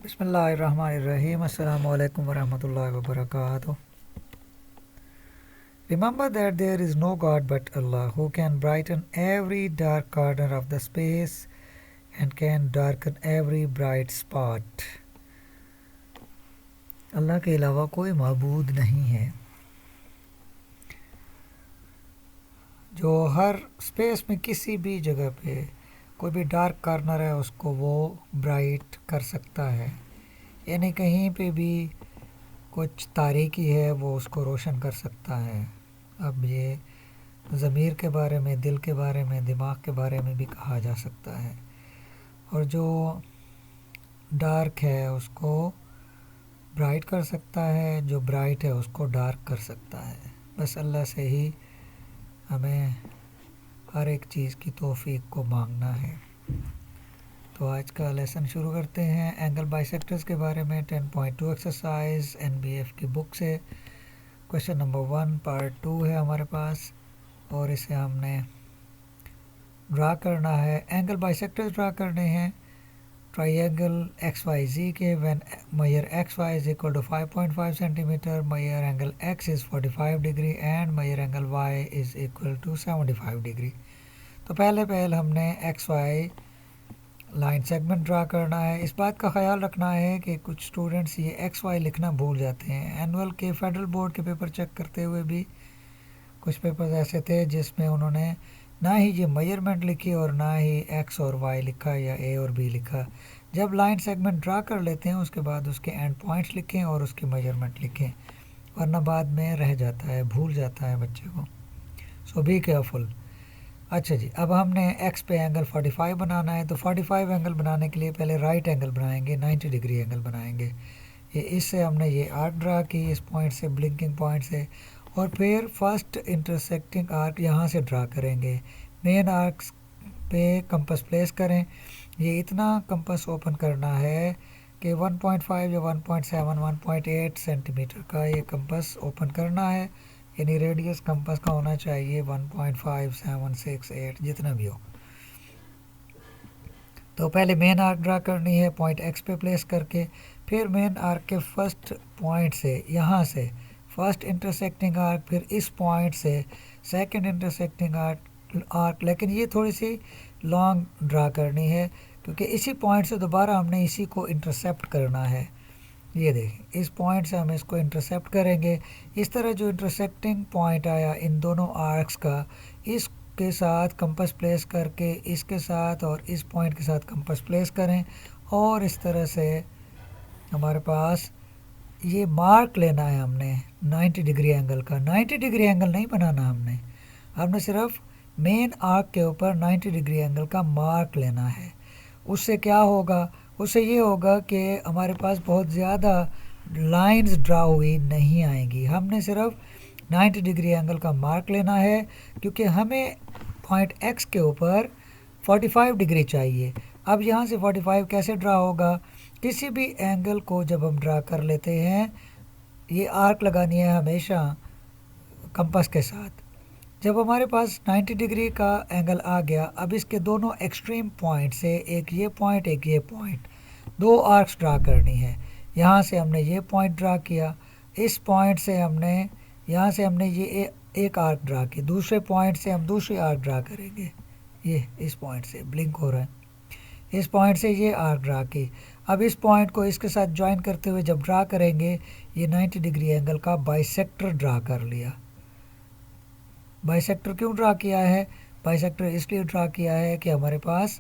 Bismillahirrahmanirrahim. Assalamu alaikum warahmatullahi wabarakatuh. Remember that there is no God but Allah who can brighten every dark corner of the space and can darken every bright spot. अल्लाह के अलावा कोई माबूद नहीं है जो हर space में किसी भी जगह पे कोई भी डार्क कॉर्नर है उसको वो ब्राइट कर सकता है, यानी कहीं पे भी कुछ तारीकी है वो उसको रोशन कर सकता है। अब ये ज़मीर के बारे में, दिल के बारे में, दिमाग के बारे में भी कहा जा सकता है। और जो डार्क है उसको ब्राइट कर सकता है, जो ब्राइट है उसको डार्क कर सकता है। बस अल्लाह से ही हमें हर एक चीज़ की तौफीक को मांगना है। तो आज का लेसन शुरू करते हैं एंगल बाइसेक्टर्स के बारे में। 10.2 एक्सरसाइज एनबीएफ की बुक से क्वेश्चन नंबर 1 पार्ट 2 है हमारे पास, और इसे हमने ड्रा करना है। एंगल बाइसेक्टर्स ड्रा करने हैं ट्राइंगल एक्स वाई जी के when measure X Y is equal to 5.5 centimetre, measure angle X is 45 degree and measure angle Y is equal to 75 degree. तो पहले हमने X Y line segment draw करना है। इस बात का ख्याल रखना है कि कुछ स्टूडेंट्स ये एक्स वाई लिखना भूल जाते हैं। एनुअल के फेडरल बोर्ड के पेपर चेक करते हुए भी कुछ पेपर्स ऐसे थे जिसमें उन्होंने ना ही ये मेजरमेंट लिखी और ना ही एक्स और वाई लिखा या ए और बी लिखा। जब लाइन सेगमेंट ड्रा कर लेते हैं उसके बाद उसके एंड पॉइंट्स लिखें और उसकी मेजरमेंट लिखें, वरना बाद में रह जाता है, भूल जाता है बच्चे को। सो बी केयरफुल। अच्छा जी, अब हमने एक्स पे एंगल 45 बनाना है। तो 45 एंगल बनाने के लिए पहले राइट एंगल बनाएंगे, 90 डिग्री एंगल बनाएंगे। ये इससे हमने ये आर्क ड्रा की इस पॉइंट से, ब्लिंकिंग पॉइंट से, और फिर फर्स्ट इंटरसेक्टिंग आर्क यहाँ से ड्रा करेंगे। मेन आर्क पे कंपास प्लेस करें। ये इतना कंपास ओपन करना है कि 1.5 या 1.7 1.8 सेंटीमीटर का ये कंपास ओपन करना है, यानी रेडियस कंपास का होना चाहिए 1.5 7 6 8 जितना भी हो। तो पहले मेन आर्क ड्रा करनी है पॉइंट एक्स पे प्लेस करके, फिर मेन आर्क के फर्स्ट पॉइंट से, यहाँ से फर्स्ट इंटरसेक्टिंग आर्क, फिर इस पॉइंट से सेकंड इंटरसेक्टिंग आर्क। लेकिन ये थोड़ी सी लॉन्ग ड्रा करनी है क्योंकि इसी पॉइंट से दोबारा हमने इसी को इंटरसेप्ट करना है। ये देखें, इस पॉइंट से हम इसको इंटरसेप्ट करेंगे। इस तरह जो इंटरसेक्टिंग पॉइंट आया इन दोनों आर्क्स का, इसके साथ कंपास प्लेस करके इसके साथ और इस पॉइंट के साथ कंपास प्लेस करें, और इस तरह से हमारे पास ये मार्क लेना है हमने 90 डिग्री एंगल का। 90 डिग्री एंगल नहीं बनाना हमने सिर्फ मेन आर्क के ऊपर 90 डिग्री एंगल का मार्क लेना है। उससे क्या होगा? उससे ये होगा कि हमारे पास बहुत ज़्यादा लाइंस ड्रा हुई नहीं आएंगी। हमने सिर्फ 90 डिग्री एंगल का मार्क लेना है क्योंकि हमें पॉइंट एक्स के ऊपर 45 डिग्री चाहिए। अब यहाँ से 45 कैसे ड्रा होगा? किसी भी एंगल को जब हम ड्रा कर लेते हैं, ये आर्क लगानी है हमेशा कंपास के साथ। जब हमारे पास 90 डिग्री का एंगल आ गया, अब इसके दोनों एक्सट्रीम पॉइंट से, एक ये पॉइंट एक ये पॉइंट, दो आर्क्स ड्रा करनी है। यहाँ से हमने ये पॉइंट ड्रा किया, इस पॉइंट से हमने, यहाँ से हमने ये एक आर्क ड्रा की, दूसरे पॉइंट से हम दूसरी आर्क ड्रा करेंगे। ये इस पॉइंट से ब्लिंक हो रहा है, इस पॉइंट से ये आर्क ड्रा की। अब इस पॉइंट को इसके साथ ज्वाइन करते हुए जब ड्रा करेंगे, ये 90 डिग्री एंगल का बाइसेक्टर ड्रा कर लिया। बाइसेक्टर क्यों ड्रा किया है? बाइसेक्टर इसलिए ड्रा किया है कि हमारे पास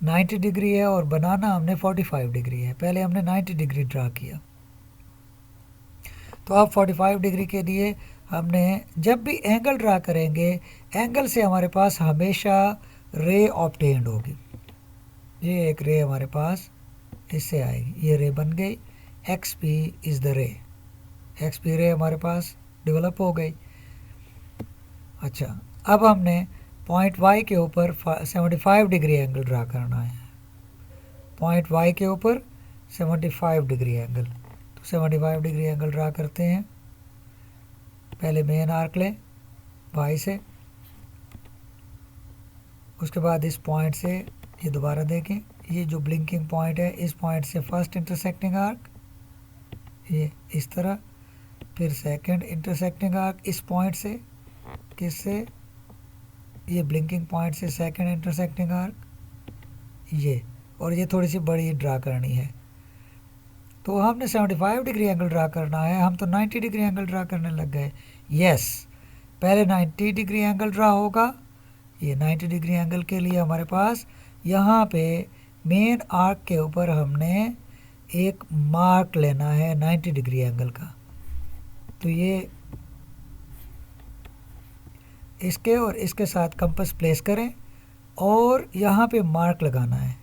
90 डिग्री है और बनाना हमने 45 डिग्री है। पहले हमने 90 डिग्री ड्रा किया, तो अब 45 डिग्री के लिए हमने जब भी एंगल ड्रा करेंगे, एंगल से हमारे पास हमेशा रे ऑब्टेन्ड होगी। ये एक रे हमारे पास इससे आएगी, ये रे बन गई, एक्स पी इज़ द रे, एक्स पी रे हमारे पास डेवलप हो गई। अच्छा, अब हमने पॉइंट वाई के ऊपर 75 डिग्री एंगल ड्रा करना है। पॉइंट वाई के ऊपर 75 डिग्री एंगल, तो 75 डिग्री एंगल ड्रा करते हैं। पहले मेन आर्क लें वाई से, उसके बाद इस पॉइंट से ये दोबारा देखें, ये जो ब्लिंकिंग पॉइंट है इस पॉइंट से फर्स्ट इंटरसेक्टिंग आर्क ये इस तरह, फिर सेकंड इंटरसेक्टिंग आर्क इस पॉइंट से, किससे, ये ब्लिंकिंग पॉइंट से सेकंड इंटरसेक्टिंग आर्क ये, और ये थोड़ी सी बड़ी ड्रा करनी है। तो हमने 75 डिग्री एंगल ड्रा करना है, हम तो 90 डिग्री एंगल ड्रा करने लग गए। यस, पहले 90 डिग्री एंगल ड्रा होगा। ये 90 डिग्री एंगल के लिए हमारे पास यहाँ पे मेन आर्क के ऊपर हमने एक मार्क लेना है 90 डिग्री एंगल का। तो ये इसके और इसके साथ कंपास प्लेस करें और यहाँ पे मार्क लगाना है।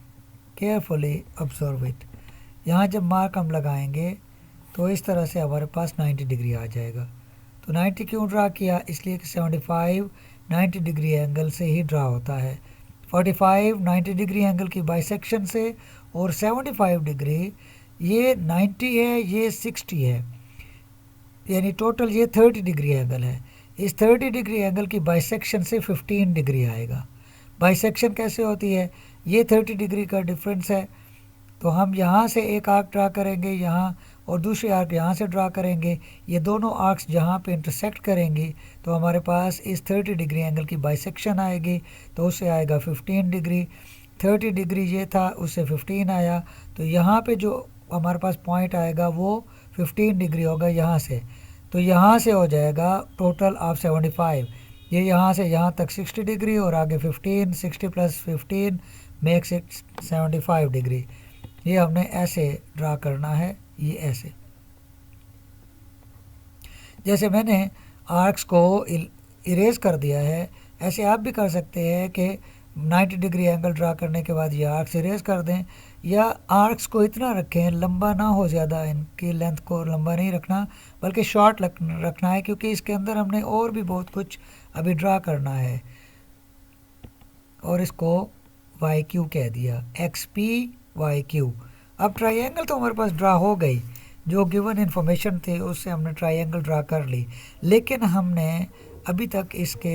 Carefully observe it. यहाँ जब मार्क हम लगाएंगे तो इस तरह से हमारे पास 90 डिग्री आ जाएगा। तो 90 क्यों ड्रा किया, इसलिए कि 75 90 डिग्री एंगल से ही ड्रा होता है। 45 90 डिग्री एंगल की बाइसेक्शन से, और 75 डिग्री ये 90 है, ये 60 है, यानी टोटल ये 30 डिग्री एंगल है। इस 30 डिग्री एंगल की बाइसेक्शन से 15 डिग्री आएगा। बाइसेक्शन कैसे होती है, ये 30 डिग्री का डिफरेंस है। तो हम यहाँ से एक आर्क ड्रा करेंगे यहाँ, और दूसरी आर्क यहाँ से ड्रा करेंगे। ये दोनों आर्क्स जहाँ पे इंटरसेक्ट करेंगी तो हमारे पास इस 30 डिग्री एंगल की बाइसेक्शन आएगी, तो उससे आएगा 15 डिग्री। 30 डिग्री ये था, उससे 15 आया, तो यहाँ पे जो हमारे पास पॉइंट आएगा वो 15 डिग्री होगा यहाँ से। तो यहाँ से हो जाएगा टोटल ऑफ 75। ये यहाँ से यहाँ तक 60 डिग्री और आगे 15, 60 प्लस 15 मेक्स इट 75 डिग्री। ये हमने ऐसे ड्रा करना है, ये ऐसे। जैसे मैंने आर्क्स को इरेज कर दिया है, ऐसे आप भी कर सकते हैं कि 90 डिग्री एंगल ड्रा करने के बाद ये आर्क्स इरेज कर दें, या आर्क्स को इतना रखें, लंबा ना हो ज़्यादा, इनकी लेंथ को लंबा नहीं रखना बल्कि शॉर्ट रखना है, क्योंकि इसके अंदर हमने और भी बहुत कुछ अभी ड्रा करना है। और इसको वाई क्यू कह दिया, XP YQ। अब ट्राइंगल तो हमारे पास ड्रा हो गई, जो गिवन इन्फॉर्मेशन थे उससे हमने ट्राइंगल ड्रा कर ली, लेकिन हमने अभी तक इसके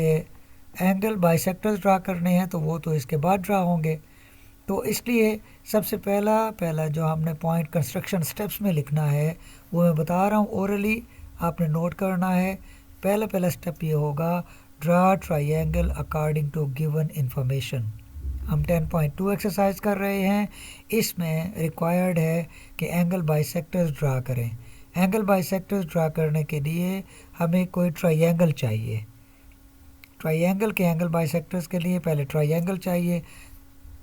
एंगल बाइसेक्टर्स ड्रा करने हैं, तो वो तो इसके बाद ड्रा होंगे। तो इसलिए सबसे पहला जो हमने पॉइंट कंस्ट्रक्शन स्टेप्स में लिखना है वो मैं बता रहा हूँ ओरली, आपने नोट करना है। पहला स्टेप ये होगा, draw triangle according to given information. हम 10.2 एक्सरसाइज कर रहे हैं, इसमें रिक्वायर्ड है कि एंगल बाइसेक्टर्स ड्रा करें। एंगल बाइसेक्टर्स ड्रा करने के लिए हमें कोई ट्राइंगल चाहिए। ट्राइंगल के एंगल बाइसेक्टर्स के लिए पहले ट्राइंगल चाहिए,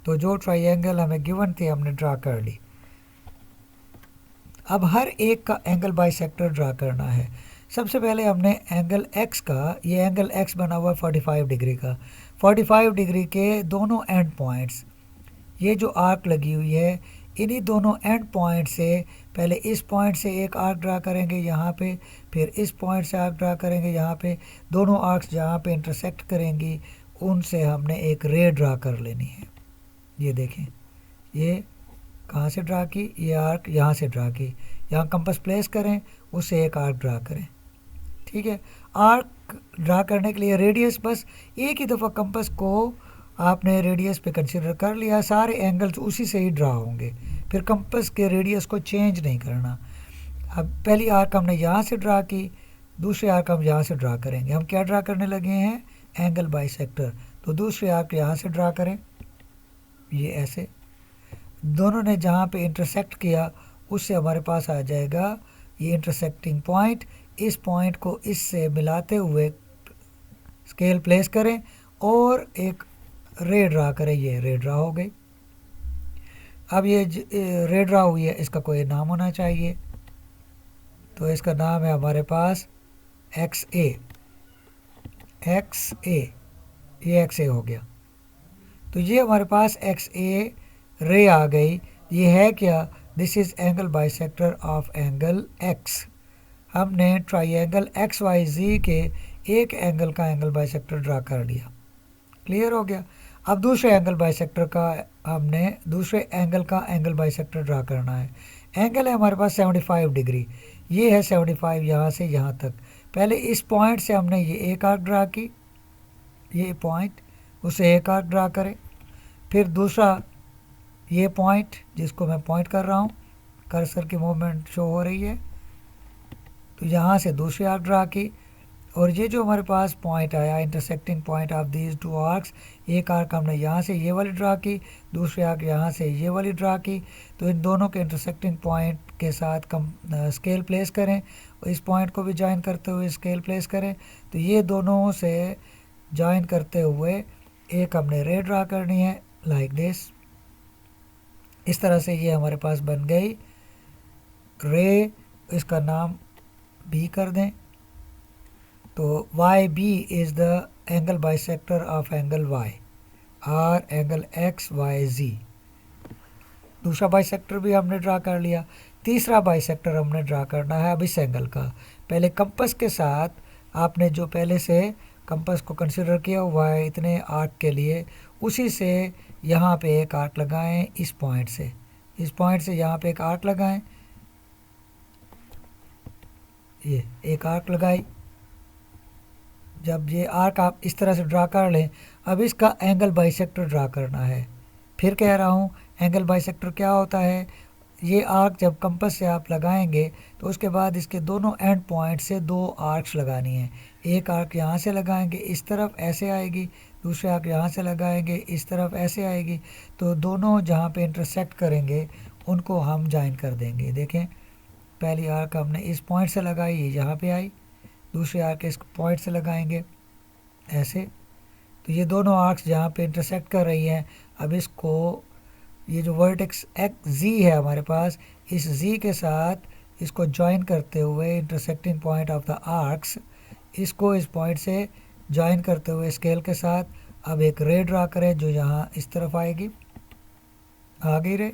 तो जो ट्राइंगल हमें गिवन थे हमने ड्रा कर ली। अब हर एक का एंगल बाइसेक्टर ड्रा करना है। सबसे पहले हमने एंगल x का, ये एंगल x बना हुआ है 45 डिग्री का, 45 डिग्री के दोनों एंड पॉइंट्स, ये जो आर्क लगी हुई है इन्हीं दोनों एंड पॉइंट से, पहले इस पॉइंट से एक आर्क ड्रा करेंगे यहाँ पे, फिर इस पॉइंट से आर्क ड्रा करेंगे यहाँ पे। दोनों आर्क्स जहाँ पे इंटरसेक्ट करेंगी उनसे हमने एक रे ड्रा कर लेनी है। ये देखें, ये कहाँ से ड्रा की, ये आर्क यहाँ से ड्रा की, यहाँ कंपास प्लेस करें, उससे एक आर्क ड्रा करें। ठीक है, आर्क ड्रा करने के लिए रेडियस, बस एक ही दफ़ा कंपास को आपने रेडियस पे कंसीडर कर लिया, सारे एंगल्स उसी से ही ड्रा होंगे, फिर कंपास के रेडियस को चेंज नहीं करना। अब पहली आर्क हमने यहाँ से ड्रा की, दूसरी आर्क हम यहाँ से ड्रा करेंगे। हम क्या ड्रा करने लगे हैं, एंगल बाइसेक्टर। तो दूसरी आर्क यहाँ से ड्रा करें, ये ऐसे, दोनों ने जहाँ पे इंटरसेक्ट किया उससे हमारे पास आ जाएगा ये इंटरसेक्टिंग पॉइंट। इस पॉइंट को इससे मिलाते हुए स्केल प्लेस करें और एक रे ड्रा करें, ये रे ड्रा हो गई। अब ये रे ड्रा हुई है, इसका कोई नाम होना चाहिए, तो इसका नाम है हमारे पास XA। ये XA हो गया। तो ये हमारे पास XA रे आ गई। ये है क्या, this is angle bisector of angle X। हमने ट्राइंगल XYZ के एक एंगल का एंगल बाइसेक्टर ड्रा कर लिया। क्लियर हो गया। अब दूसरे एंगल बाइसेक्टर का हमने दूसरे एंगल का एंगल बाइसेक्टर ड्रा करना है। एंगल है हमारे पास 75 डिग्री, ये है 75 यहाँ से यहाँ तक। पहले इस पॉइंट से हमने ये एक आर्क ड्रा की, ये पॉइंट, उसे एक आर्क ड्रा करें, फिर दूसरा ये पॉइंट जिसको मैं पॉइंट कर रहा हूँ, कर्सर की मूवमेंट शो हो रही है, तो यहाँ से दूसरी आर्क ड्रा की, और ये जो हमारे पास पॉइंट आया intersecting point of these two arcs, एक आर्क हमने यहाँ से ये वाली ड्रा की, दूसरी आर्क यहाँ से ये वाली ड्रा की, तो इन दोनों के इंटरसेक्टिंग पॉइंट के साथ स्केल प्लेस करें और इस पॉइंट को भी ज्वाइन करते हुए स्केल प्लेस करें। तो ये दोनों से ज्वाइन करते हुए एक हमने रे ड्रा करनी है लाइक दिस। इस तरह से ये हमारे पास बन गई रे, इसका नाम बी कर दें। तो Y B is the angle bisector of angle Y और एंगल एक्स वाई जी। दूसरा बाइसेक्टर भी हमने ड्रा कर लिया। तीसरा बाइसेक्टर हमने ड्रा करना है अब इस एंगल का। पहले कंपास के साथ आपने जो पहले से कंपास को कंसिडर किया हुआ है इतने आर्क के लिए, उसी से यहाँ पे एक आर्क लगाएं, इस पॉइंट से यहाँ पे एक आर्क लगाएं, ये एक आर्क लगाई। जब ये आर्क आप इस तरह से ड्रा कर लें, अब इसका एंगल बाइसेक्टर ड्रा करना है। फिर कह रहा हूँ एंगल बाइसेक्टर क्या होता है, ये आर्क जब कंपास से आप लगाएंगे तो उसके बाद इसके दोनों एंड पॉइंट से दो आर्क्स लगानी है। एक आर्क यहाँ से लगाएंगे इस तरफ ऐसे आएगी, दूसरे आर्क यहाँ से लगाएंगे इस तरफ ऐसे आएगी, तो दोनों जहाँ पे इंटरसेक्ट करेंगे उनको हम ज्वाइन कर देंगे। देखें पहली आर्क हमने इस पॉइंट से लगाई, ये यहाँ पे आई, दूसरी आर्क इस पॉइंट से लगाएंगे ऐसे, तो ये दोनों आर्क्स जहाँ पे इंटरसेक्ट कर रही हैं, अब इसको ये जो वर्टेक्स एक्स जी है हमारे पास, इस जी के साथ इसको ज्वाइन करते हुए intersecting point of the arcs, इसको इस पॉइंट से ज्वाइन करते हुए स्केल के साथ अब एक रे ड्रा करें जो यहाँ इस तरफ आएगी, आ गई रे।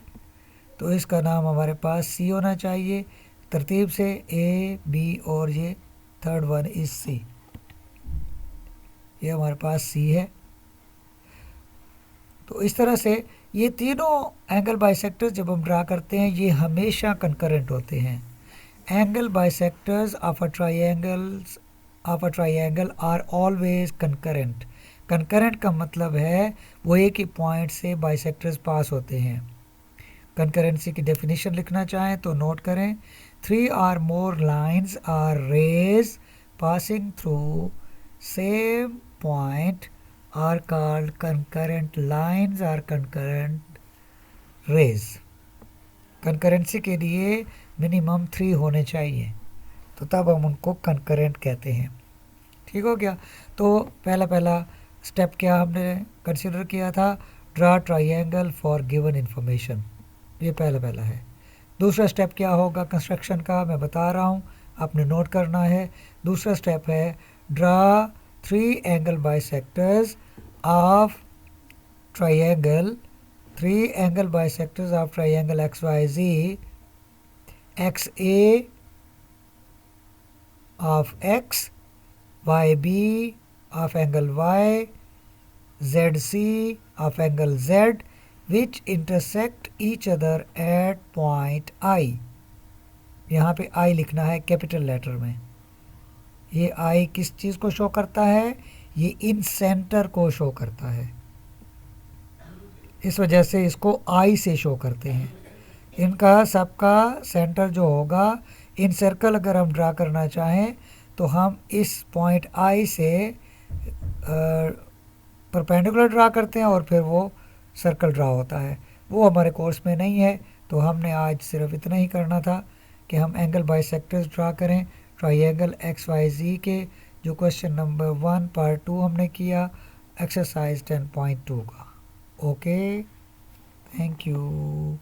तो इसका नाम हमारे पास सी होना चाहिए तरतीब से, ए बी और ये थर्ड वन इज सी, ये हमारे पास सी है। तो इस तरह से ये तीनों एंगल बाइसेक्टर्स जब हम ड्रा करते हैं ये हमेशा कंकरेंट होते हैं। Angle bisectors of a triangle are always concurrent. Concurrent का मतलब है वो एक ही पॉइंट से बाइसेक्टर्स पास होते हैं। कंकरेंसी की डेफिनेशन लिखना चाहें तो नोट करें, 3 or more lines or rays passing through same point are called concurrent lines or concurrent rays। Concurrency के लिए मिनिमम 3 होने चाहिए, तो तब हम उनको कंकरेंट कहते हैं। ठीक हो गया। तो पहला स्टेप क्या हमने कंसिडर किया था, draw triangle for given information, ये पहला है। दूसरा स्टेप क्या होगा कंस्ट्रक्शन का, मैं बता रहा हूँ, आपने नोट करना है। दूसरा स्टेप है draw 3 angle bisectors of triangle, 3 angle bisectors of triangle X Y Z, X A of X, Y B of angle Y, Z C of angle Z, which intersect each other at point I। यहाँ पे I लिखना है capital letter में। ये I किस चीज़ को show करता है, ये इन सेंटर को शो करता है, इस वजह से इसको I से शो करते हैं। इनका सबका सेंटर जो होगा, इन सर्कल अगर हम ड्रा करना चाहें तो हम इस पॉइंट I से परपेंडिकुलर ड्रा करते हैं और फिर वो सर्कल ड्रा होता है। वो हमारे कोर्स में नहीं है, तो हमने आज सिर्फ इतना ही करना था कि हम एंगल बाइसेक्टर्स ड्रा करें ट्राइंगल एक्स वाई जी के, जो क्वेश्चन नंबर 1 पार्ट 2 हमने किया एक्सरसाइज 10.2 का। Okay, thank you.